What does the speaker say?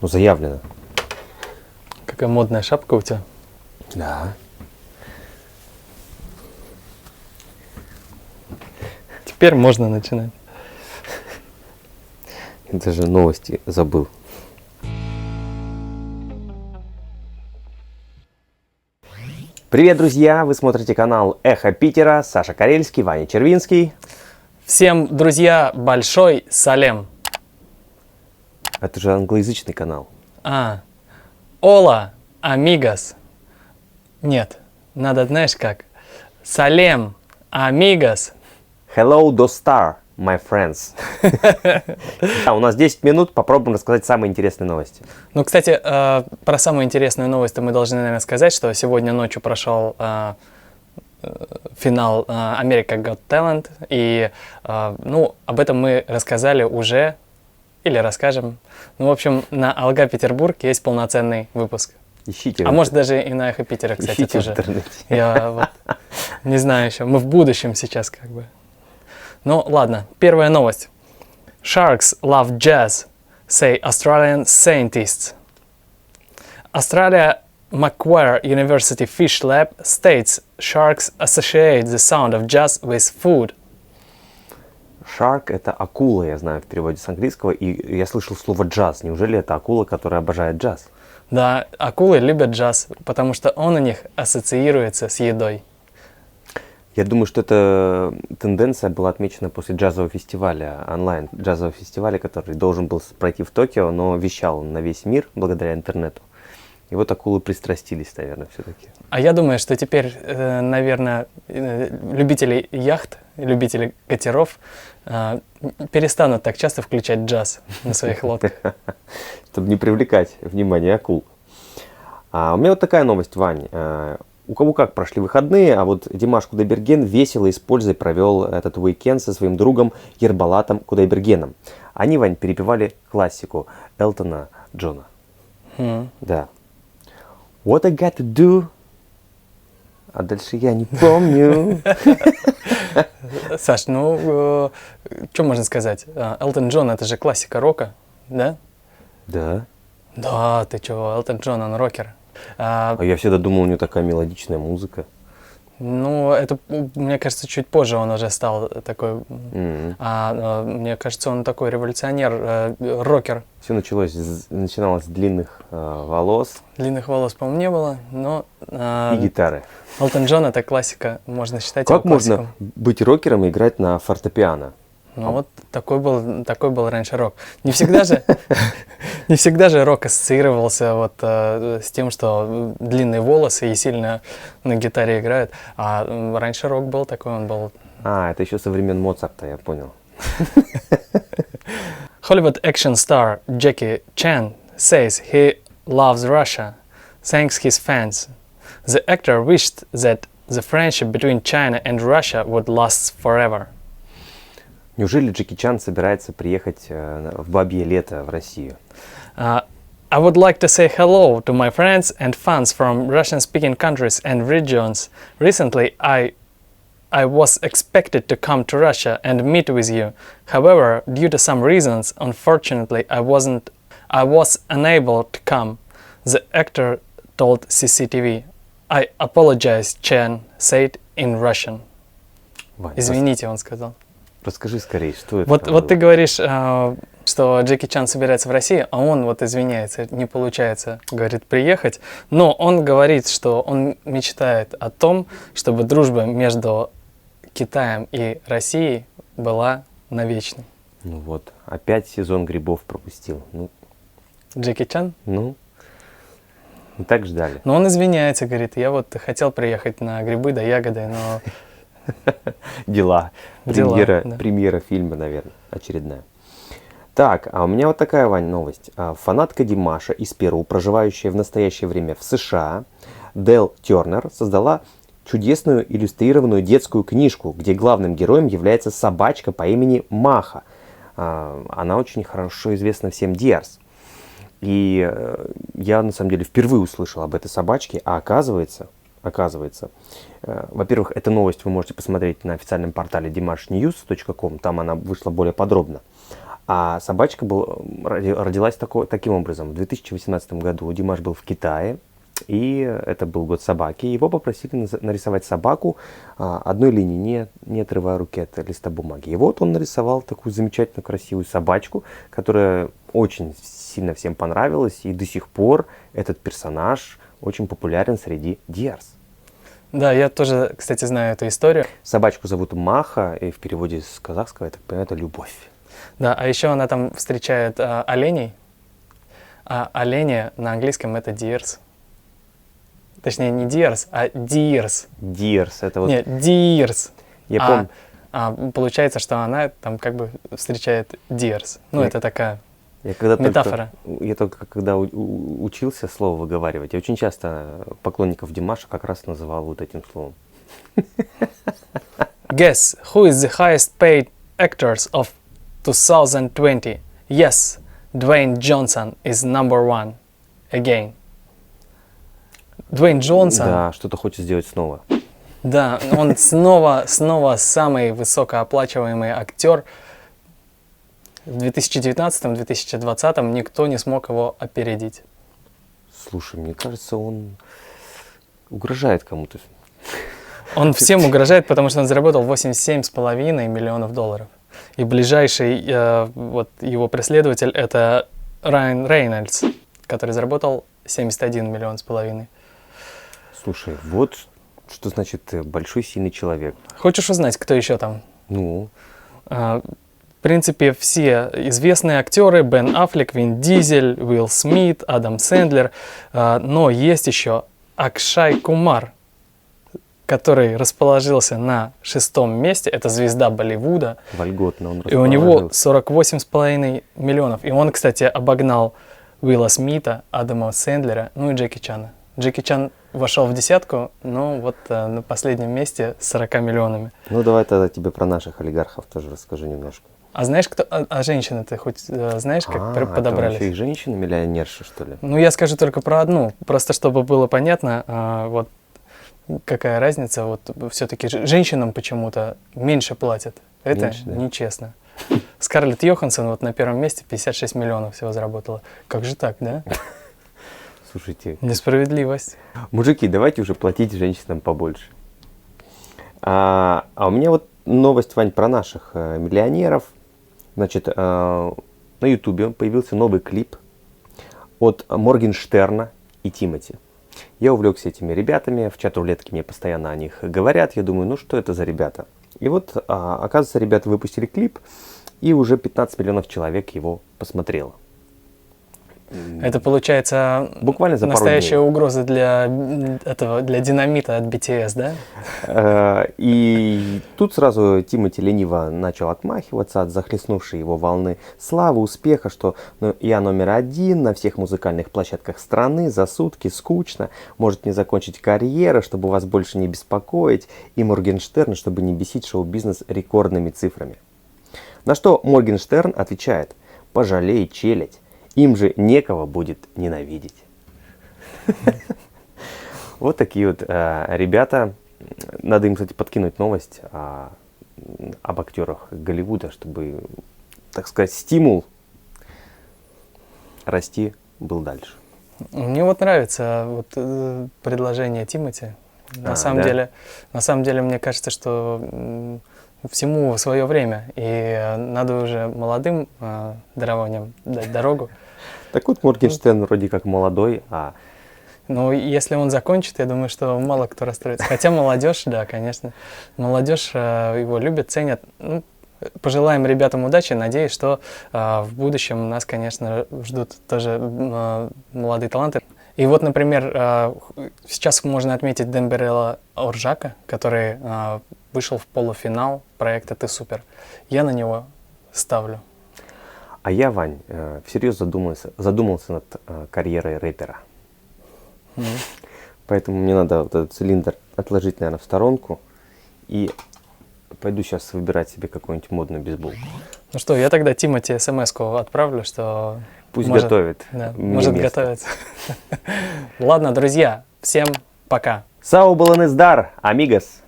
Ну, заявлено. Какая модная шапка у тебя. Да. Теперь можно начинать. Я даже новости забыл. Привет, друзья! Вы смотрите канал Эхо Питера. Саша Карельский, Ваня Червинский. Всем, друзья, большой салем. Это же англоязычный канал. Ола, амигос. Нет, надо, знаешь как? Салем, амигос. Hello, Dostar, my friends. У нас 10 минут, попробуем рассказать самые интересные новости. Ну, кстати, про самую интересную новость мы должны, наверное, сказать, что сегодня ночью прошел финал America Got Talent. И, об этом мы рассказали уже, или расскажем. Ну, в общем, на Алга Петербург есть полноценный выпуск. Ищите. А может, даже и на Эхо Питера, кстати, Ищите тоже. в интернете. Я вот не знаю еще. Мы в будущем сейчас как бы. Ну, ладно. Первая новость. Sharks love jazz, say Australian scientists. Australia Macquarie University Fish Lab states sharks associate the sound of jazz with food. Shark — это акула, я знаю, в переводе с английского. И я слышал слово джаз. Неужели это акула, которая обожает джаз? Да, акулы любят джаз, потому что он у них ассоциируется с едой. Я думаю, что эта тенденция была отмечена после джазового фестиваля, онлайн джазового фестиваля, который должен был пройти в Токио, но вещал он на весь мир благодаря интернету. И вот акулы пристрастились, наверное, все-таки. А я думаю, что теперь, наверное, любители яхт, любители катеров перестанут так часто включать джаз на своих лодках. Чтобы не привлекать внимание акул. У меня вот такая новость, Вань. У кого как прошли выходные, а вот Димаш Кудайберген весело и с пользой провел этот уикенд со своим другом Ербалатом Кудайбергеном. Они, Вань, перепевали классику Элтона Джона. Да. What I got to do? А дальше я не помню. Саш, что можно сказать? Элтон Джон — это же классика рока, да? Да. Да, ты чего, Элтон Джон, он рокер. А я всегда думал, у него такая мелодичная музыка. Ну, это, мне кажется, чуть позже он уже стал такой. Мне кажется, он такой революционер, рокер. Все начиналось с длинных волос. Длинных волос, по-моему, не было, но... И гитары. Элтон Джон — это классика, можно считать Как его классиком. можно быть рокером и играть на фортепиано? Ну вот такой был раньше рок. Не всегда же рок ассоциировался вот с тем, что длинные волосы и сильно на гитаре играют. А раньше рок был такой, он был... Это еще со времен Моцарта, я понял. Hollywood action star Jackie Chan says he loves Russia, thanks his fans. The actor wished that the friendship between China and Russia would last forever. Неужели Джеки Чан собирается приехать в бабье лето в Россию? I would like to say hello to my friends and fans from Russian-speaking countries and regions. Recently, I was expected to come to Russia and meet with you. However, due to some reasons, unfortunately, I was unable to come. The actor told CCTV. I apologize, Chan said in Russian. Вань, Извините, он сказал. Расскажи скорее, что это? Вот ты говоришь, что Джеки Чан собирается в Россию, а он вот извиняется, не получается, говорит, приехать. Но он говорит, что он мечтает о том, чтобы дружба между Китаем и Россией была навечной. Ну вот, опять сезон грибов пропустил. Джеки Чан? Мы так ждали. Но он извиняется, говорит, я вот хотел приехать на грибы да ягоды, но... Дела. Премьера фильма, наверное, очередная. Так, а у меня вот такая, Вань, новость. Фанатка Димаша из Перу, проживающая в настоящее время в США, Дел Тернер, создала чудесную иллюстрированную детскую книжку, где главным героем является собачка по имени Маха. Она очень хорошо известна всем Диарс. И я, на самом деле, впервые услышал об этой собачке, а оказывается, во-первых, эту новость вы можете посмотреть на официальном портале dimashnews.com, там она вышла более подробно. А собачка родилась таким образом. В 2018 году Димаш был в Китае, и это был год собаки. Его попросили нарисовать собаку одной линией, не отрывая руки от листа бумаги. И вот он нарисовал такую замечательную, красивую собачку, которая очень сильно всем понравилась. И до сих пор этот персонаж очень популярен среди диарс. Да, я тоже, кстати, знаю эту историю. Собачку зовут Маха, и в переводе с казахского, я так понимаю, это любовь. Да, а еще она там встречает оленей, а олени на английском это deers. Точнее, не deers, а deers. Deers, это вот... Нет, deers. Я помню. Получается, что она там как бы встречает deers. Ну, это такая метафора. Я только когда учился слово выговаривать, я очень часто поклонников Димаша как раз называл вот этим словом. Guess who is the highest paid actors of 2020? Yes, Dwayne Johnson is number one. Again. Дуэйн Джонсон. Да, что-то хочет сделать снова. Да, он снова самый высокооплачиваемый актер. В 2019-2020 никто не смог его опередить. Слушай, мне кажется, он угрожает кому-то. Он всем угрожает, потому что он заработал $87,5 миллионов. И ближайший вот его преследователь это Райан Рейнольдс, который заработал $71,5 миллиона. Слушай, вот что значит большой сильный человек. Хочешь узнать, кто еще там? Ну? В принципе, все известные актеры: Бен Аффлек, Вин Дизель, Уилл Смит, Адам Сэндлер. Но есть еще Акшай Кумар, который расположился на 6-м месте. Это звезда Болливуда. Вольготно он расположился. И у него $48,5 миллионов. И он, кстати, обогнал Уилла Смита, Адама Сэндлера, ну и Джеки Чана. Джеки Чан вошел в десятку, но вот на последнем месте с 40 миллионами. Ну давай тогда тебе про наших олигархов тоже расскажу немножко. А знаешь, кто? А женщины ты хоть знаешь, как подобрались? Это еще и женщины-миллионерши, что ли? Ну, я скажу только про одну, просто чтобы было понятно, вот какая разница. Вот все-таки женщинам почему-то меньше платят. Это меньше, да? Нечестно. Скарлетт Йоханссон вот на первом месте 56 миллионов всего заработала. Как же так, да? Слушайте. Несправедливость. Мужики, давайте уже платить женщинам побольше. А у меня вот новость, Вань, про наших миллионеров. Значит, на Ютубе появился новый клип от Моргенштерна и Тимати. Я увлекся этими ребятами, в чат-рулетке мне постоянно о них говорят. Я думаю, ну что это за ребята? И вот, оказывается, ребята выпустили клип, и уже 15 миллионов человек его посмотрело. Это получается буквально за настоящая угроза для динамита от BTS, да? И тут сразу Тимати лениво начал отмахиваться от захлестнувшей его волны славы, успеха, что я номер один на всех музыкальных площадках страны, за сутки, скучно, может не закончить карьеру, чтобы вас больше не беспокоить, и Моргенштерн, чтобы не бесить шоу-бизнес рекордными цифрами. На что Моргенштерн отвечает: пожалей, челядь. Им же некого будет ненавидеть. Вот такие вот ребята. Надо им, кстати, подкинуть новость об актерах Голливуда, чтобы, так сказать, стимул расти был дальше. Мне вот нравится вот предложение Тимати. На самом деле, мне кажется, что всему свое время, и надо уже молодым дарованиям дать дорогу. Так вот, Моргенштерн вроде как молодой, Ну, если он закончит, я думаю, что мало кто расстроится. Хотя молодежь, да, конечно, молодежь его любит, ценят. Ну, пожелаем ребятам удачи, надеюсь, что в будущем нас, конечно, ждут тоже молодые таланты. И вот, например, сейчас можно отметить Демберела Оржака, который вышел в полуфинал проекта «Ты супер». Я на него ставлю. А я, Вань, всерьез задумался над карьерой рэпера. Поэтому мне надо вот этот цилиндр отложить, наверное, в сторонку. И пойду сейчас выбирать себе какую-нибудь модную бейсболку. Ну что, я тогда Тимати смс-ку отправлю, что... Пусть готовит. Да, может готовиться. Ладно, друзья, всем пока. Сау баланездар, амигос.